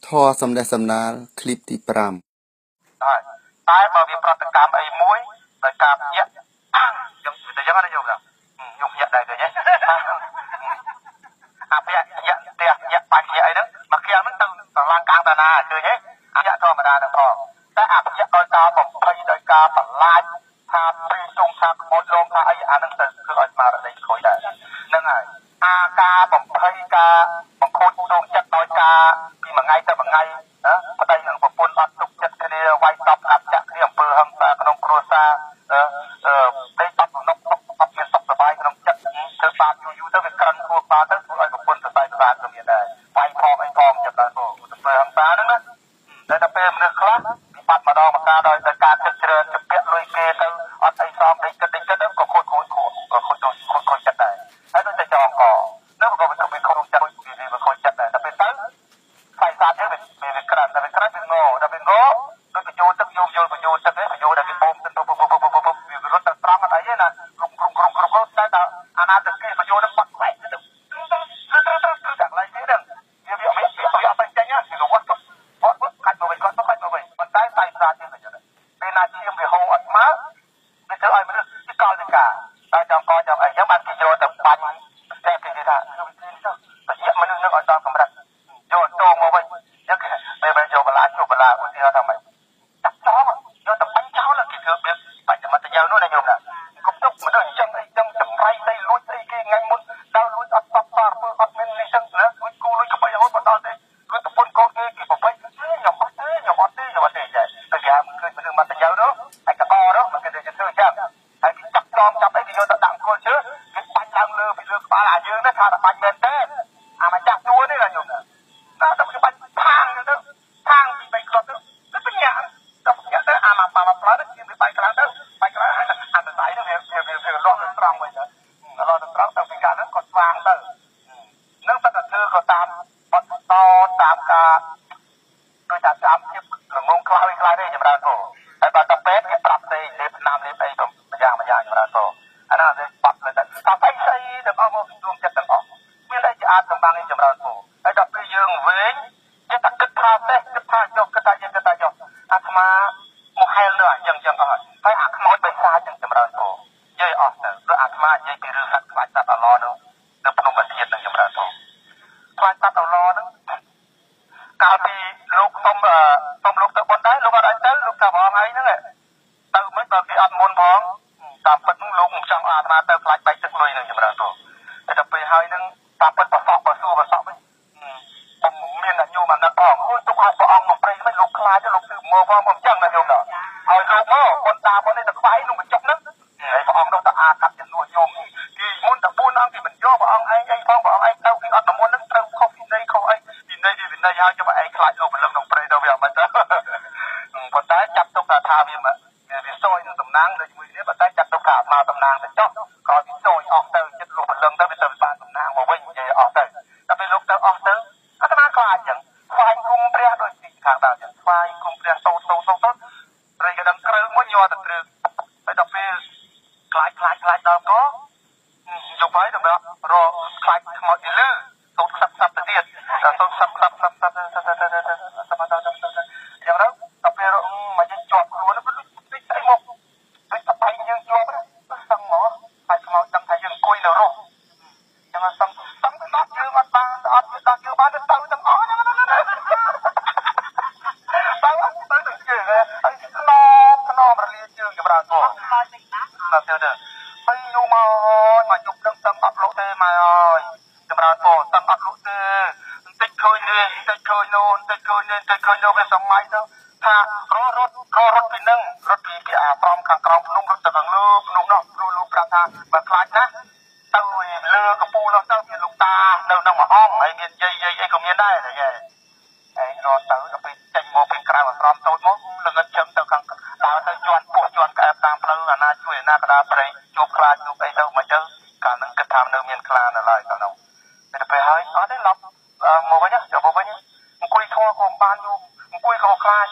ធរសំដេះសំណាលคลิปទី5ហើយតែបើវាប្រតិកម្មអីមួយដោយការភ្ញាក់ខ្ញុំទៅយ៉ាងណាយកដែរខ្ញុំភ្ញាក់ដែរឃើញទេអាភ្ញាក់ផ្ទះភ្ញាក់បាញ់ភ្ញាក់អីហ្នឹងមកខាងហ្នឹងទៅឡើងកាំងតាណាឃើញទេអាភ្ញាក់ធម្មតាហ្នឹងផងតែអាភ្ញាក់ដោយការបំភ័យដោយការបន្លាចថាព្រីសុំថាខ្មោចលងថាអីអាហ្នឹងទៅគឺឲ្យស្មារតីខូចដែរហ្នឹងហើយអាការបំភ័យការបង្ខូចដួងចិត្តដោយការពីមួយថ្ងៃទៅមួយថ្ងៃប្តីនឹងប្រពន្ធអត់ទុកចិត្តគ្នាវាយតប់អាប់ចាក់គ្នាអំពើហិង្សាក្នុងគ្រួសារដេកអត់នុកអត់មានសុខសប្បាយក្នុងចិត្តធ្វើបាបយូរទៅវាក្រិនគួរបាទៅធ្វើឲ្យប្រពន្ធសរសៃប្រសាទក៏មានដែរវាយផងអីផងចិត្តដល់ទៅអំពើហិង្សាហ្នឹងណាតែដល់ពេលមនុស្សខ្លះវិបត្តិម្ដងម្កាលដោយការទឹកច្រើនជំពាក់លុយគេទៅអត់អីសមដេកចិត្តក៏ខូចចិត្តដែរហើយដូចតែចងកនៅក៏វាខូចចិត្តវាខូចចិត្តដែរតែពេលទៅខ្សែសាទយើងវាក្រាន់តែវាក្រាន់វាងដល់វាងដូចបញ្ចូលទឹកយកបញ្ចូលទឹកបញ្ចូលដល់វាបូមទៅវារត់ទៅត្រង់អត់អីទេណាក្រុមតែអាណាទឹកគេបញ្ចូលទៅបាត់ខ្វែកទៅដាក់ឡៃទេហ្នឹងវាអត់ទៅចេញវាវត្តកាច់មកវិញគាត់ប៉ុន្តែខ្សែសាទយើងទៅចឹងពេលណាជាវាហូរអត់មកវាធ្វើឲ្យមនុស្សទីកលទីកាតែចង់កចាំអីចឹងបានគេយកទៅបាញ់តែគេថាទៅយកមនុស្សនឹងឲ្យដល់កម្រិតយកតងមកវិញយកពេលយកបលាជួបបលាឧទាហរណ៍ថាម៉េចតាក់ចោលយកទៅបាញ់ចោលគេធ្វើវាបាច់តែមកទៅយកនោះណាញោមណាគុំទុកមនុស្សអញ្ចឹងអីចឹងចម្រៃស្អីលួចស្អីគេថ្ងៃមុនដល់លួចអត់តបតាធ្វើអត់មាននេះចឹងណាលួចគូលួចក្បៃរហូតមកដល់ទេគឺប្រពន្ធកូនគេប្របែកខ្ញុំអត់ទេចាតែគេមិនឃើញមនុស្សមកទៅយកនោះហើយកកនោះមកគេទៅធ្វើអញ្ចឹងហើយគេចាប់ចោមចាប់អីគេយកទៅដាក់គល់ជើគេបាញ់ឡើងលើពីលើក្បាលអាយើងទៅថាតែបាញ់មែនទេអាមកចាស់ទួនេះណាញោមណាតែគេបាញ់ខាងទៅខាងពីបីគ្រាប់ទៅបញ្ញាទៅអាមកផ្លាត់គេវាបាយក្រៅទៅបាយក្រៅអាទៅដៃទៅវាលាស់ទៅត្រង់វិញទៅលាស់ទៅត្រង់ទៅពីកាលហ្នឹងក៏ស្វាងទៅនឹងតែធ្វើក៏តាមបត់តតាមការដោយតែតាមជាល្ងងខ្លៅទេចម្រើនគោហើយបើតែពេទ្យគេប្រាប់ទេលេបថ្នាំលេបអីទៅម្យ៉ាងចម្រើនគោអានោះគេបាត់ទៅតែស្អីទាំងអស់មកដួងចិត្តទាំងអស់មានតែឆ្អាតសម្បាំងឯចម្រើនគោហើយដល់ពេលយើងវិញចេះតែគិតថាទេគិតថាចុះអាត្មាមកហែលនៅអញ្ចឹងអស់ហើយអាខ្មោចបិសាចចឹងចម្រើនគោនិយាយអស់ទៅព្រោះអាត្មានិយាយពីរឿងសត្វខ្លាចសត្វអឡនៅភ្នំបាធាតនឹងចម្រើនគោខ្លាចសត្វអឡហ្នឹងកាលពីលោកសុំលោកទៅបុណ្យដែរលោកអត់ឲ្យទៅលោកថាបងឯងហ្នឹងទៅមិនបើគេអត់មុនផងតាមពិតហ្នឹងលោកមិនចង់អាត្មាទៅខ្លាចបែកទឹកលុយនឹងចម្រើនគោតែដល់ពេលហើយហ្នឹងតាមពិតប្រសក់វិញខ្ញុំមានតែញោមអាណិតផងអូយទុកលោកព្រះអង្គមកព្រៃមិនលោកខ្លាចលោកទិបមកផងអញ្ចឹងណាញោមដល់ឲ្យលោកមកប៉ុន្តែប៉ុណ្នេះទៅខ្វាយនោះបញ្ចុកហ្នឹងហើយព្រះអង្គនោះទៅអាកាត់ជំនួសញោមពីមុនតែ4អង្គគេមិនយកព្រះអង្គឯងអីផងព្រះអង្គឯងទៅពីអត់តែមុនហ្នឹងត្រូវខុសពីនៃខុសអីពីនៃហើយចាំឯងខ្លាចលោកព្រលឹងក្នុងព្រៃទៅវាមិនទៅប៉ុន្តែចាប់ទុកថាវាសយនឹងតំណាងដូចមួយគ្នាប៉ុន្តែចាប់ទុកថាអាត្មាតំណាងទៅចុះក៏វាសយអស់ទៅចិត្តលោកព្រលឹងទៅវាទៅបានតំណាងមកវិញនិយាយអស់ទៅតែពេលលោកទៅអស់ទៅអាត្មាខ្លាចអញ្ចឹងខ្វាយគុំព្រះដូចទីខាងដើមអញ្ចឹងខ្វាយគុំព្រះសូត្រព្រៃកណ្ដឹងក្រៅមួយញ័រទៅគ្រឿងហើយដល់ពេលខ្លាចដល់ក៏យកហើយទៅរកខ្លាចខ្មោចទៅលើសូត្រខ្សឹបទៅទៀតដល់សូត្រខ្សឹបយ៉ាងទៅដល់ពេលមកជាប់ខ្លួនទៅតិចអីមកដូចតបៃយើងជាប់សឹងមកហើយខ្មោចដឹងថាយើងអង្គុយនៅរស់ចឹងសឹងទៅដល់យើងអត់បានអត់ដល់យើងបានទៅទាំងអស់ចឹងទៅជើងហើយស្នំរលាជើងចម្រើនគោណាស់ទៅហើយយូរមកជុកដឹងអត់លក់ទេម៉ែអើយចម្រើនគោអត់លក់ទេបន្តិចឃើញនេះបន្តិចឃើញនោះវាសម័យទៅថារត់ពីនឹងរត់ពីអាប្រមខាងក្រោមភ្នំរត់ទៅខាងលើភ្នំនោះលោកប្រាប់ថាបើខ្លាចណាស់ទៅលើកំពូលនោះទៅមានលោកតានៅក្នុងមួយអង្គហើយមានយាយអីក៏មានដែរតែឯងរត់ទៅដល់ពេលចេញមកពីក្រៅអាស្រមតូចមកល្ងិតជឹមទៅខាងដើរទៅជន់ពោះជន់ក្អែបតាមផ្លូវអាណាជួយអាណាកដាព្រៃជួបខ្លាចជួបអីទៅមកទៅកាលនឹងគិតថានៅមានខ្លានៅឡើយកាលនោះតែពេលហើយអត់ទេឡប់មកវិញចុះមកវិញអង្គុយធေါ်ក៏បានយូរអង្គុយក៏ខ្លាច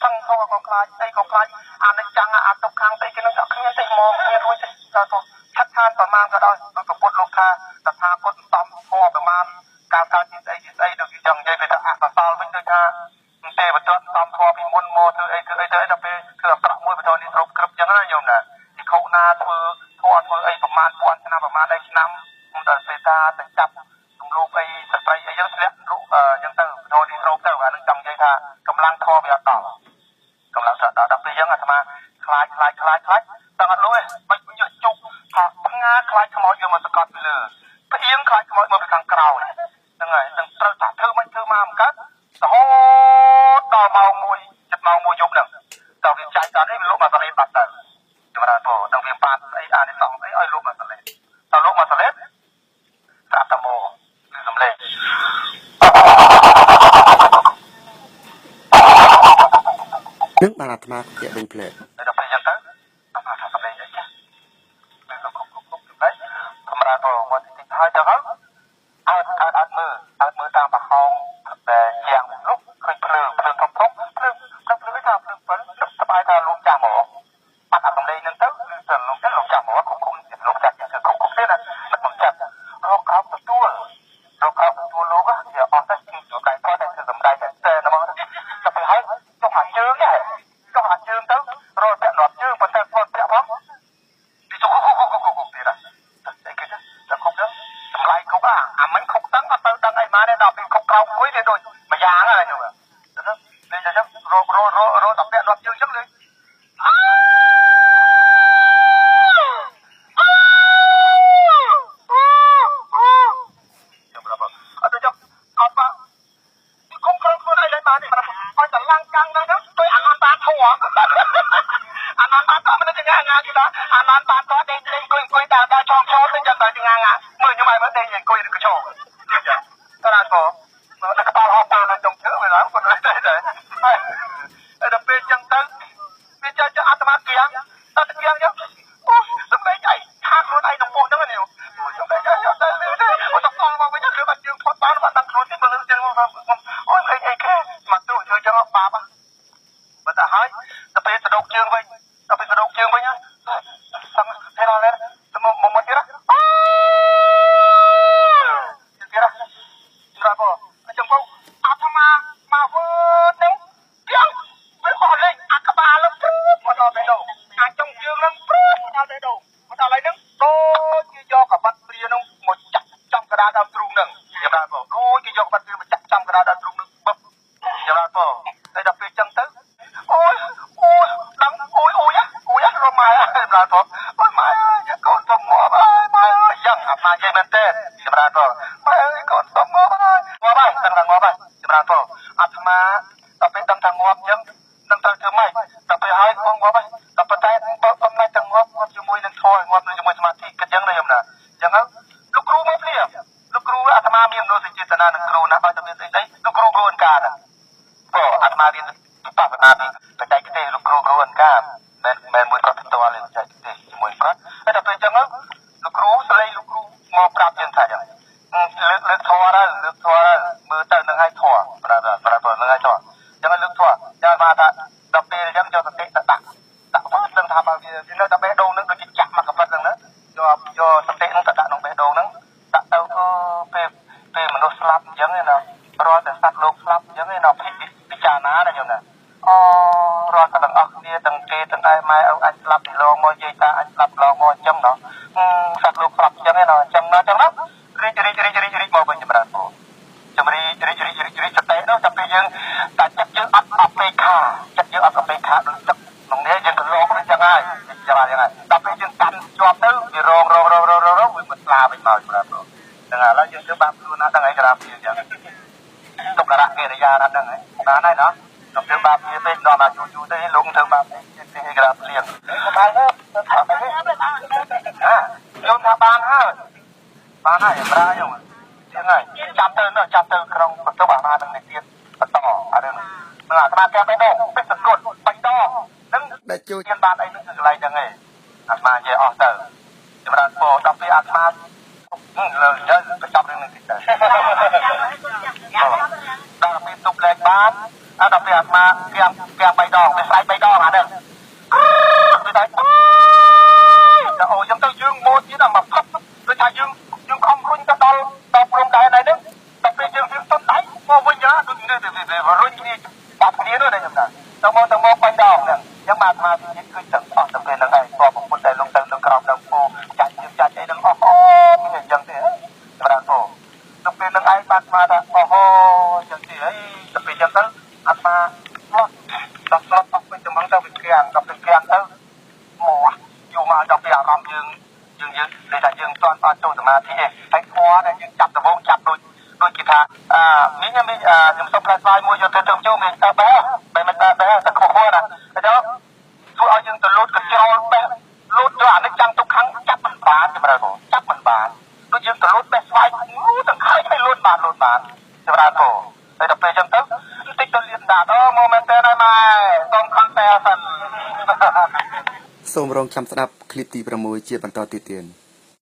សឹងធေါ်ក៏ខ្លាចអីក៏ខ្លាចអានិច្ចំអាទុកខាងស្អីគេនឹងអត់គ្មានទេមកគ្នារួចទេទៅឆាត់ខានប្រមាណក៏ដោយលោកពុទ្ធលោកថាតថាគតសំធေါ်ប្រមាណការកើតជាស្អីដូចចឹងនិយាយទៅថាអកសលវិញដូច ថាទេបន្ទាត់តាមធម៌ពីមុនមកធ្វើអីដល់ពេលធ្វើអាក្រក់មួយបន្តនេះស្រុកគ្រប់ចឹងណាញោមណាទីខុសណាធ្វើអីប្រមាណពាន់ឆ្នាំប្រមាណ10ឆ្នាំមិនដល់ពេលថាទៅចាប់រំលោភអីស្ត្រីអីចឹងធ្លាក់រុកចឹងទៅបន្តនេះស្រុកទៅអានឹងចង់និយាយថាកម្លាំងធម៌វាអត់ដល់កម្លាំងដល់ដល់ពេលចឹងអាត្មាខ្លាចតែអត់លុយបាច់យកជុកថាផ្ងាខ្លាចខ្មោចយកមកសកាត់ពីលើផ្អៀងខ្លាចខ្មោចមកពីខាងក្រោយហ្នឹងហើយទាំងត្រូវថាធ្វើមិនធ្វើមកមិនកើតរហូតដល់ម៉ោង1 ចិត្តម៉ោង1យប់ហ្នឹងតើវាចាយដល់នេះវាលុបមកសលេបាត់ទៅចម្រើនពោដល់វាប៉ាត់អីអានេះសងអីឲ្យលុបមកសលេតើលុបមកសលេតស្រាប់តែមកគឺសំលេងនឹងបានអាត្មាជាវិញផ្លែដល់ពេលចឹងទៅអាត្មាថាសំលេងអីចាគឺគុកទៅចម្រើនពោមកតិចហើយទៅហើយអត់មើលតាមប្រហោងតែយ៉ាងនោះឃើញភ្លើងធំៗភ្លើងថាភ្លើង7សបាយថាលោកចាស់ហ្មងបាត់អាសំឡេងហ្នឹងទៅគឺទៅលោកចាស់ហ្មងគុំលោកចាស់គឺគុំទេណាមិនមកចាស់រកក្រោបទទួលលោកវាអស់តែគឺជួកែគាត់តែគឺសម្ដែងតែហ្មងទៅទៅហើយចុះអាជើងទៅរត់ពាក់នត់ជើងប៉ុន្តែគាត់ពាក់ផងពីចុះគុកទៀតណាតែគេទៅគុកទៅសម្លាយគុកអាមិញគុកតឹងអត់ទៅដឹងអីមកទេដល់ពេលគុកក្រោមមួយវាដូចម្យ៉ាងហ្នឹងញោមលេងចឹងរត់ដល់ពាក់នត់ជើងចឹងលេង ដូចគ្នាបាត់គ្នានោះដែរខ្ញុំណាទៅមកបាញ់ដងហ្នឹងយ៉ាងមកអាត្មាវិនិច្ឆ័យគឺទាំងអស់ទៅពេលហ្នឹងហើយព្រោះប្រពុតដែលលងទៅក្រោមដល់ពូចាច់យើងចាច់អីហ្នឹងអូមានអញ្ចឹងទេសម្រាប់ពូទៅពេលហ្នឹងឯងបានស្មានថាអូអញ្ចឹងទេអីទៅពេលអញ្ចឹងទៅអាត្មាដល់ស្លប់អស់ពេញទៅមកទៅវិក្រាំងដល់វិក្រាំងទៅមកយូរមកដល់ពេលអារម្មណ៍យើងដូចថាយើងមិនទាន់បានចូលសមាធិទេហើយធម៌ដែលយើងចាប់ដំបូងចាប់ដូចគេថាមីងខ្ញុំសុំផ្លែស្វាយមួយយកទៅជុំមានបែមិនបែតែខុសណាហើយដល់ធ្វើឲ្យយើងទៅលូតកញ្ចោលបែលូតទៅអានេះចាំទុកខាងចាប់មិនបានចម្រើនចាប់មិនបានដូចយើងទៅលូតបែស្វាយលូតទាំងខែឲ្យលូតបានចម្រើនហើយដល់ពេលអញ្ចឹងទៅបន្តិចទៅលៀនដាក់មកមែនតើហើយម៉ែសូមខំតែសិន សូមរងចាំស្ដាប់ឃ្លីបទី6ជាបន្តទៀត